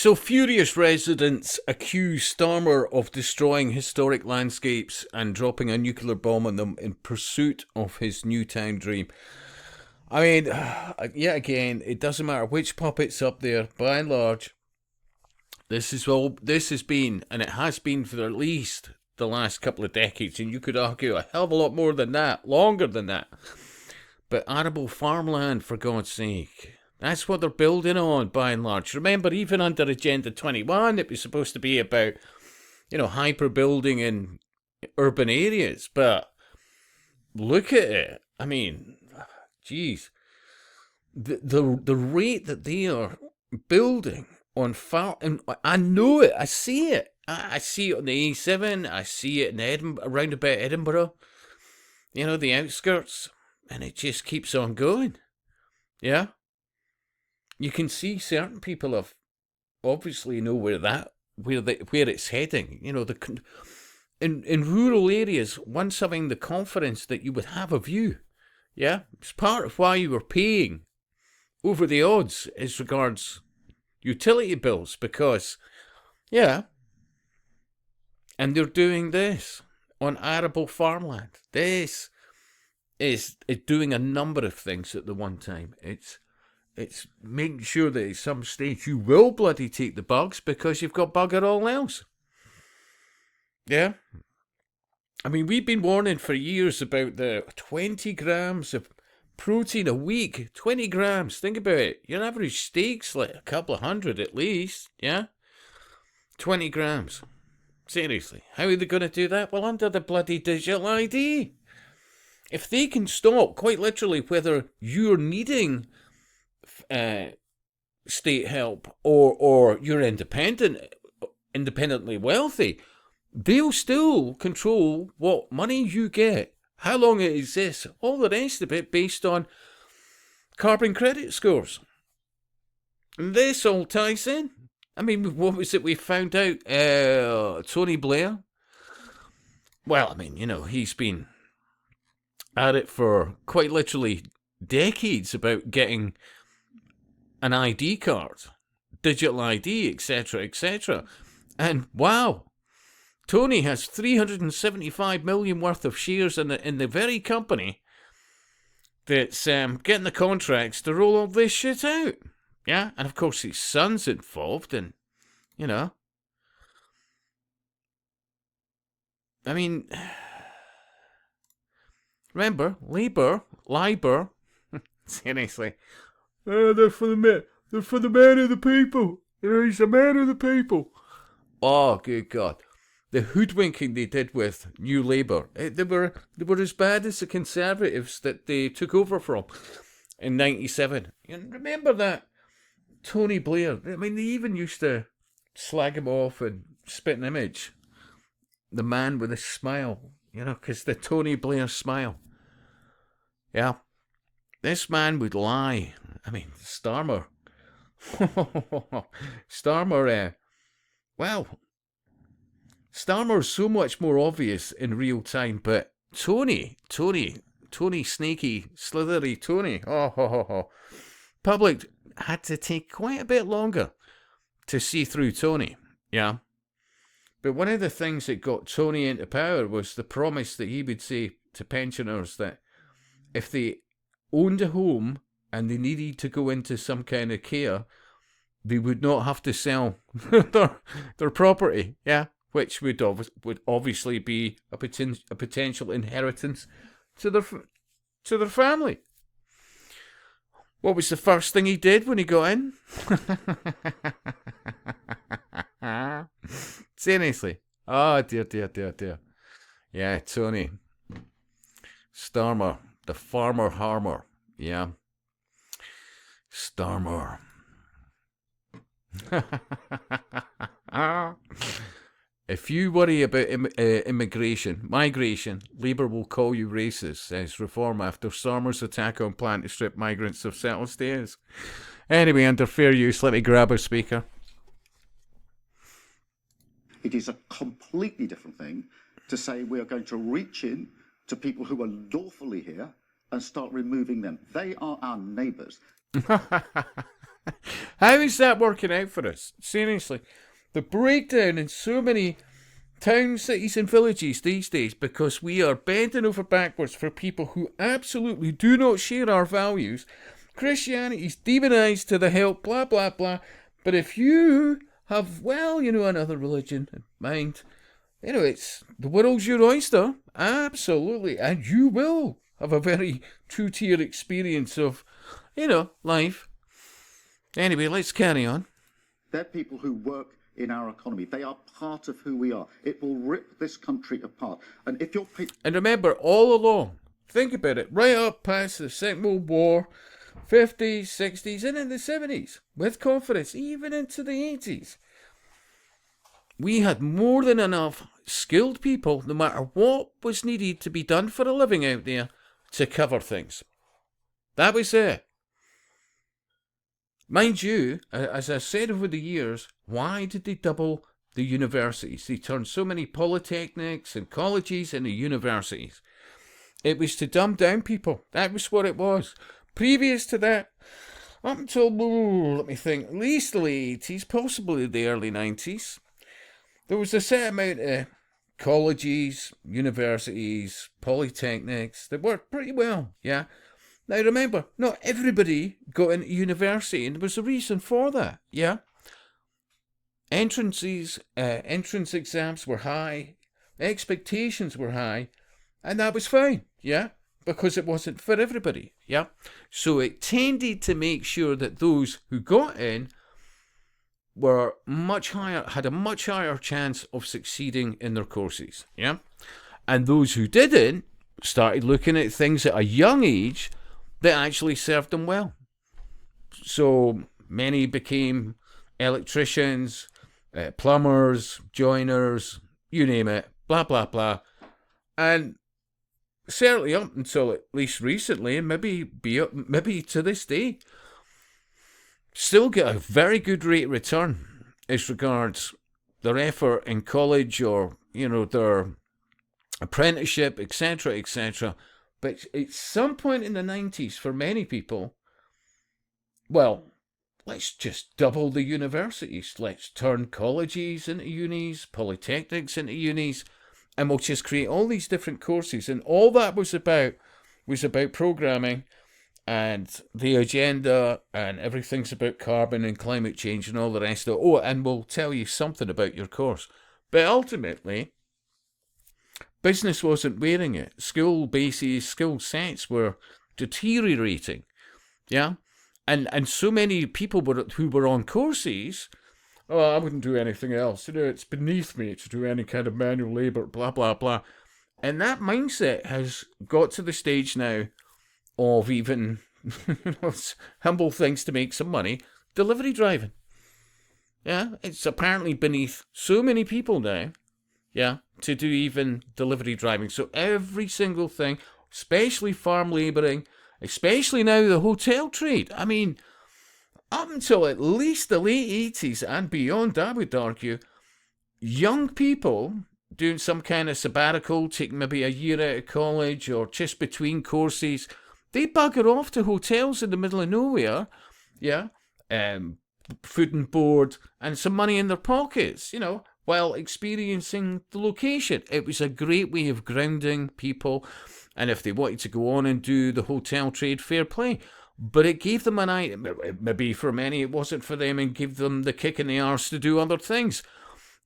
So furious residents accuse Starmer of destroying historic landscapes and dropping a nuclear bomb on them in pursuit of his Newtown dream. I mean, yet again, it doesn't matter which puppet's up there. By and large, this has been, and it has been for at least the last couple of decades, and you could argue a hell of a lot more than that, longer than that. But arable farmland, for God's sake. That's what they're building on, by and large. Remember, even under Agenda 21, it was supposed to be about, hyper building in urban areas. But look at it. I mean, geez. The rate that they are building on farm, and I know it. I see it. I see it on the A7. I see it in Edinburgh, around about Edinburgh. The outskirts. And it just keeps on going. Yeah? You can see certain people have obviously know where it's heading. In rural areas, once having the confidence that you would have a view, yeah, it's part of why you were paying over the odds as regards utility bills, because, yeah, and they're doing this on arable farmland. This is doing a number of things at the one time. It's making sure that at some stage you will bloody take the bugs because you've got bugger all else. Yeah? I mean, we've been warning for years about the 20 grams of protein a week. 20 grams. Think about it. Your average steak's like a couple of hundred at least. Yeah? 20 grams. Seriously. How are they going to do that? Well, under the bloody digital ID. If they can stop, quite literally, whether you're needing state help or you're independently wealthy, they'll still control what money you get, how long it exists, all the rest of it based on carbon credit scores. And this all ties in. I mean, what was it we found out? Tony Blair? Well, I mean, he's been at it for quite literally decades about getting an ID card, digital ID, etc., etc. And wow, Tony has 375 million worth of shares in the very company that's getting the contracts to roll all this shit out. Yeah, and of course his son's involved, and I mean, remember, Labour, seriously. They're for the man of the people. He's a man of the people. Oh, good God. The hoodwinking they did with New Labour. They were as bad as the Conservatives that they took over from in 97. You remember that? Tony Blair. I mean, they even used to slag him off and spit an image. The man with a smile. Because the Tony Blair smile. Yeah. This man would lie. I mean, Starmer. Starmer's so much more obvious in real time, but Tony, sneaky, slithery Tony. Public had to take quite a bit longer to see through Tony, yeah. But one of the things that got Tony into power was the promise that he would say to pensioners that if they owned a home and they needed to go into some kind of care, they would not have to sell their property, yeah, which would obviously be a potential inheritance to their family. What was the first thing he did when he got in? Seriously. Oh, dear. Yeah, Tony Starmer, the farmer harmer. Yeah. Starmer. If you worry about migration, Labour will call you racist, says Reform after Starmer's attack on plan to strip migrants of settled status. Anyway, under fair use, let me grab a speaker. It is a completely different thing to say we are going to reach in to people who are lawfully here and start removing them. They are our neighbours. How is that working out for us? Seriously. The breakdown in so many towns, cities and villages these days because we are bending over backwards for people who absolutely do not share our values. Christianity is demonized to the hilt, blah, blah, blah. But if you have, well, another religion in mind, it's the world's your oyster. Absolutely. And you will have a very two-tier experience of, life. Anyway, let's carry on. They're people who work in our economy. They are part of who we are. It will rip this country apart. And if you're... And remember, all along, think about it, right up past the Second World War, 50s, 60s, and in the 70s, with confidence, even into the 80s, we had more than enough skilled people, no matter what was needed to be done for a living out there, to cover things. That was it. Mind you, as I said over the years, why did they double the universities? They turned so many polytechnics and colleges into universities. It was to dumb down people. That was what it was. Previous to that, up until, let me think, at least the late 80s, possibly the early 90s, there was a set amount of colleges, universities, polytechnics that worked pretty well, yeah? Now remember, not everybody got into university, and there was a reason for that, yeah? Entrance exams were high, expectations were high, and that was fine, yeah? Because it wasn't for everybody, yeah? So it tended to make sure that those who got in were had a much higher chance of succeeding in their courses, yeah? And those who didn't started looking at things at a young age that actually served them well. So many became electricians, plumbers, joiners, you name it, blah, blah, blah. And certainly up until at least recently, and maybe to this day, still get a very good rate of return as regards their effort in college or, their apprenticeship, etc., etc. But at some point in the 90s, for many people, well, let's just double the universities. Let's turn colleges into unis, polytechnics into unis, and we'll just create all these different courses. And all that was about programming and the agenda, and everything's about carbon and climate change and all the rest of it. Oh, and we'll tell you something about your course. But ultimately, business wasn't wearing it. Skill bases, skill sets were deteriorating. Yeah? And so many people who were on courses, I wouldn't do anything else. It's beneath me to do any kind of manual labour, blah, blah, blah. And that mindset has got to the stage now of even humble things to make some money, delivery driving. Yeah? It's apparently beneath so many people now, yeah, to do even delivery driving. So every single thing, especially farm labouring, especially now the hotel trade. I mean, up until at least the late 80s and beyond, I would argue, young people doing some kind of sabbatical, taking maybe a year out of college or just between courses, they bugger off to hotels in the middle of nowhere, yeah, food and board and some money in their pockets, while experiencing the location. It was a great way of grounding people, and if they wanted to go on and do the hotel trade, fair play. But it gave them an idea. Maybe for many it wasn't for them, and gave them the kick in the arse to do other things.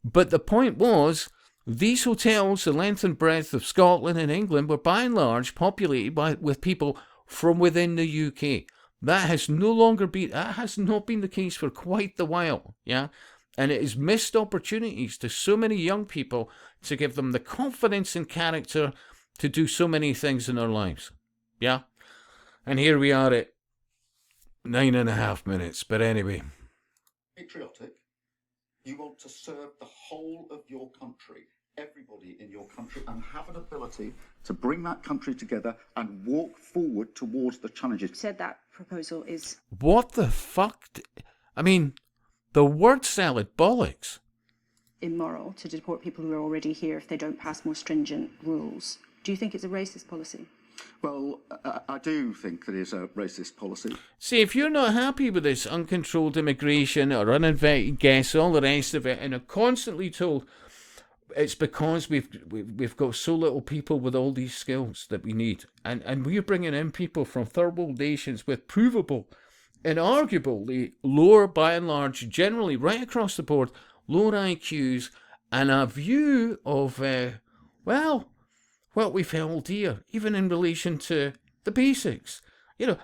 But the point was, these hotels, the length and breadth of Scotland and England, were by and large populated with people from within the UK. That has not been the case for quite the while, yeah? And it has missed opportunities to so many young people to give them the confidence and character to do so many things in their lives, yeah? And here we are at 9.5 minutes, but anyway. Patriotic, you want to serve the whole of your country, everybody in your country, and have an ability to bring that country together and walk forward towards the challenges. Said that proposal is... What the fuck? I mean, the word salad bollocks. Immoral to deport people who are already here if they don't pass more stringent rules. Do you think it's a racist policy? Well, I do think that is a racist policy. See, if you're not happy with this uncontrolled immigration or uninvited guests, all the rest of it, and are constantly told it's because we've got so little people with all these skills that we need, and we're bringing in people from third world nations with provable and arguably lower, by and large, generally right across the board, lower IQs and a view of what we've held dear, even in relation to the basics.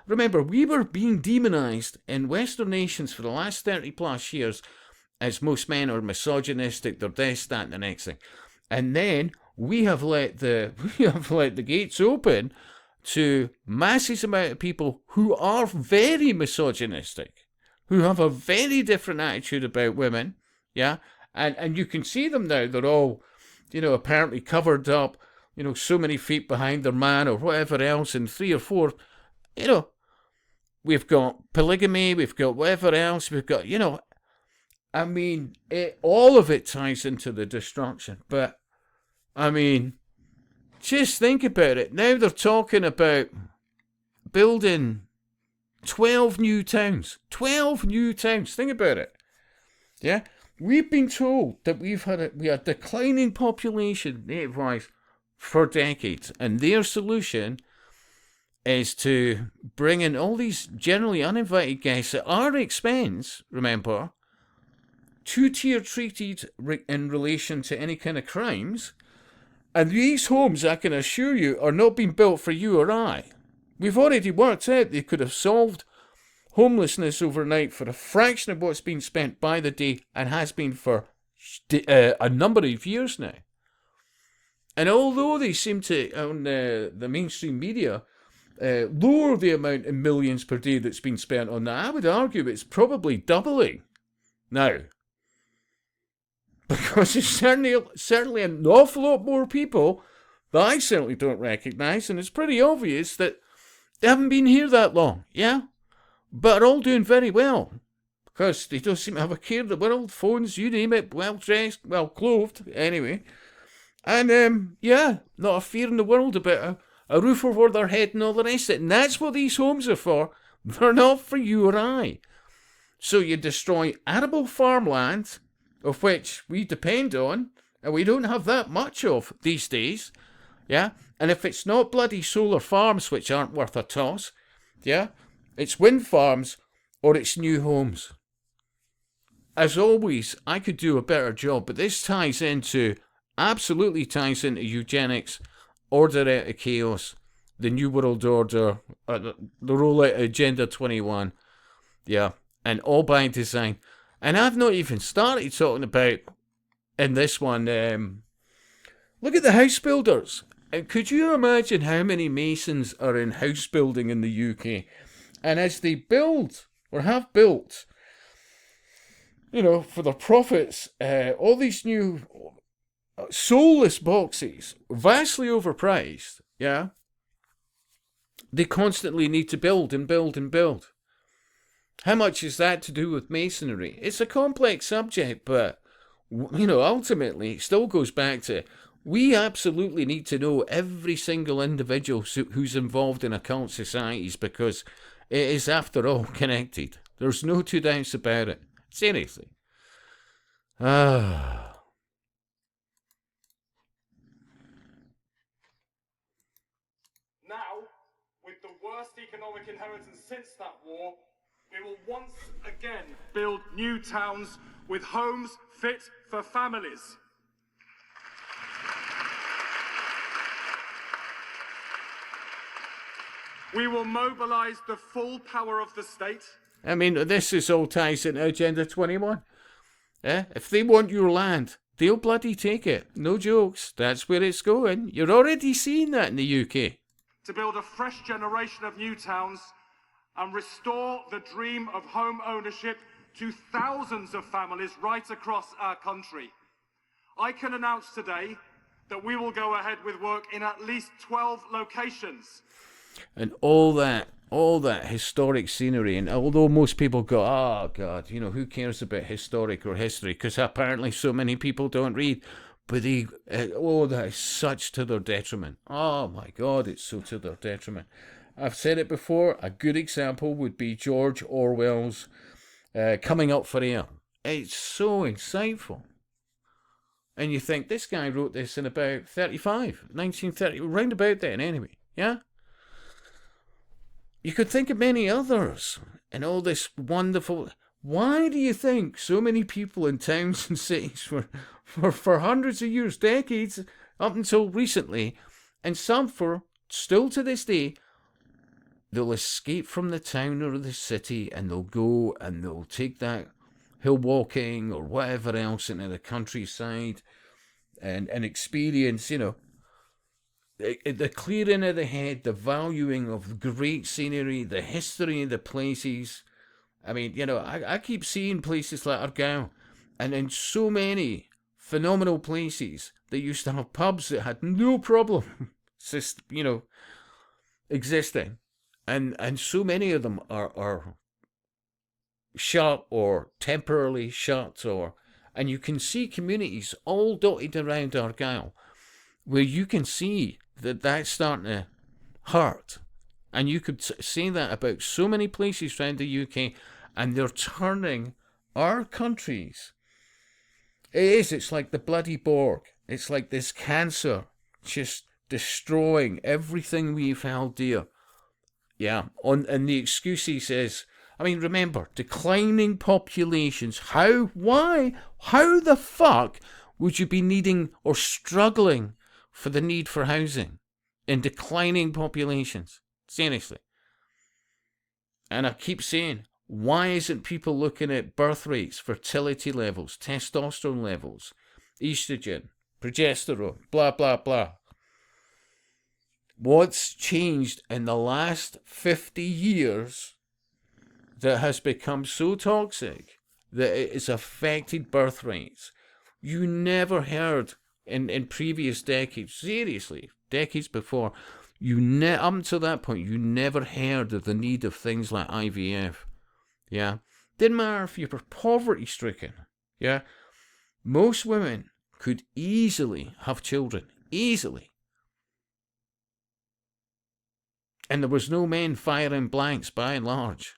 Remember, we were being demonized in Western nations for the last 30 plus years as most men are misogynistic, they're this, that, and the next thing. And then we have let the gates open to masses amount of people who are very misogynistic, who have a very different attitude about women, yeah? And you can see them now, they're all, apparently covered up, so many feet behind their man or whatever else, and 3 or 4, we've got polygamy, we've got whatever else, we've got, all of it ties into the destruction. But, just think about it. Now they're talking about building 12 new towns. 12 new towns. Think about it. Yeah? We've been told that we are declining population, native-wise, for decades. And their solution is to bring in all these generally uninvited guests at our expense, remember, two-tier treated in relation to any kind of crimes. And these homes, I can assure you, are not being built for you or I. We've already worked out they could have solved homelessness overnight for a fraction of what's been spent by the day and has been for a number of years now. And although they seem to, on the mainstream media, lower the amount in millions per day that's been spent on that, I would argue it's probably doubling now. Because there's certainly an awful lot more people that I certainly don't recognise, and it's pretty obvious that they haven't been here that long, yeah? But are all doing very well, because they don't seem to have a care of the world, phones, you name it, well-dressed, well-clothed, anyway. And, not a fear in the world about a roof over their head and all the rest of it. And that's what these homes are for. They're not for you or I. So you destroy arable farmland, of which we depend on, and we don't have that much of these days, yeah? And if it's not bloody solar farms, which aren't worth a toss, yeah? It's wind farms, or it's new homes. As always, I could do a better job, but this absolutely ties into eugenics, order out of chaos, the New World Order, the rollout of Agenda 21, yeah? And all by design. And I've not even started talking about, in this one, look at the house builders. And could you imagine how many masons are in house building in the UK? And as they build, or have built, for their profits, all these new soulless boxes, vastly overpriced, yeah? They constantly need to build and build and build. How much is that to do with masonry? It's a complex subject, but, ultimately it still goes back to, we absolutely need to know every single individual who's involved in occult societies, because it is, after all, connected. There's no two doubts about it. Seriously. Now, with the worst economic inheritance since that war, we will once again build new towns with homes fit for families. We will mobilise the full power of the state. This is all ties into Agenda 21. If they want your land, they'll bloody take it. No jokes. That's where it's going. You're already seeing that in the UK. To build a fresh generation of new towns and restore the dream of home ownership to thousands of families right across our country. I can announce today that we will go ahead with work in at least 12 locations. And all that historic scenery, and although most people go, oh God, who cares about historic or history, because apparently so many people don't read, But that is such to their detriment. Oh my God, it's so to their detriment. I've said it before, a good example would be George Orwell's Coming Up for Air. It's so insightful. And you think, this guy wrote this in about 1930, round about then anyway, yeah? You could think of many others, and all this wonderful... Why do you think so many people in towns and cities for hundreds of years, decades, up until recently, and some for still to this day, they'll escape from the town or the city and they'll go and they'll take that hill walking or whatever else into the countryside and experience, the clearing of the head, the valuing of great scenery, the history of the places. I mean, I keep seeing places like Argyll, and in so many phenomenal places that used to have pubs that had no problem, existing, and so many of them are shut or temporarily shut, and you can see communities all dotted around Argyll where you can see that that's starting to hurt. And you could say that about so many places around the UK, and they're turning our countries. It's like the bloody Borg. It's like this cancer just destroying everything we've held dear. Yeah, and the excuse he says, remember, declining populations. How the fuck would you be needing or struggling for the need for housing in declining populations? Seriously. And I keep saying, why isn't people looking at birth rates, fertility levels, testosterone levels, estrogen, progesterone, blah, blah, blah? What's changed in the last 50 years that has become so toxic that it has affected birth rates? You never heard in previous decades, seriously, decades before, up until that point, you never heard of the need of things like IVF. Yeah, didn't matter if you were poverty stricken. Yeah, most women could easily have children, easily, and there was no men firing blanks by and large.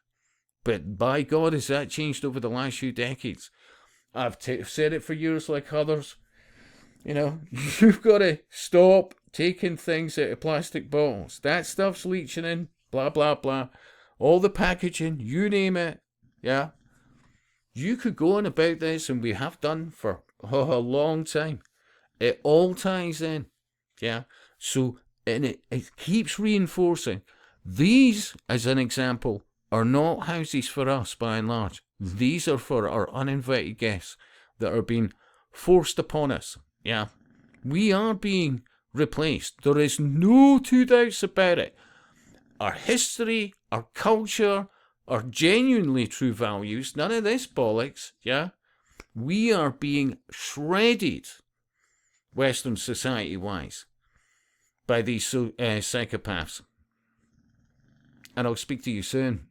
But by God, has that changed over the last few decades? I've said it for years, like others. You've got to stop taking things out of plastic bottles. That stuff's leaching in, blah, blah, blah. All the packaging, you name it. Yeah. You could go on about this, and we have done for a long time. It all ties in. Yeah. So, and it keeps reinforcing. These, as an example, are not houses for us, by and large. These are for our uninvited guests that are being forced upon us. Yeah. We are being replaced. There is no two doubts about it. Our history, our culture, our genuinely true values, none of this bollocks, yeah? We are being shredded, Western society-wise, by these psychopaths. And I'll speak to you soon.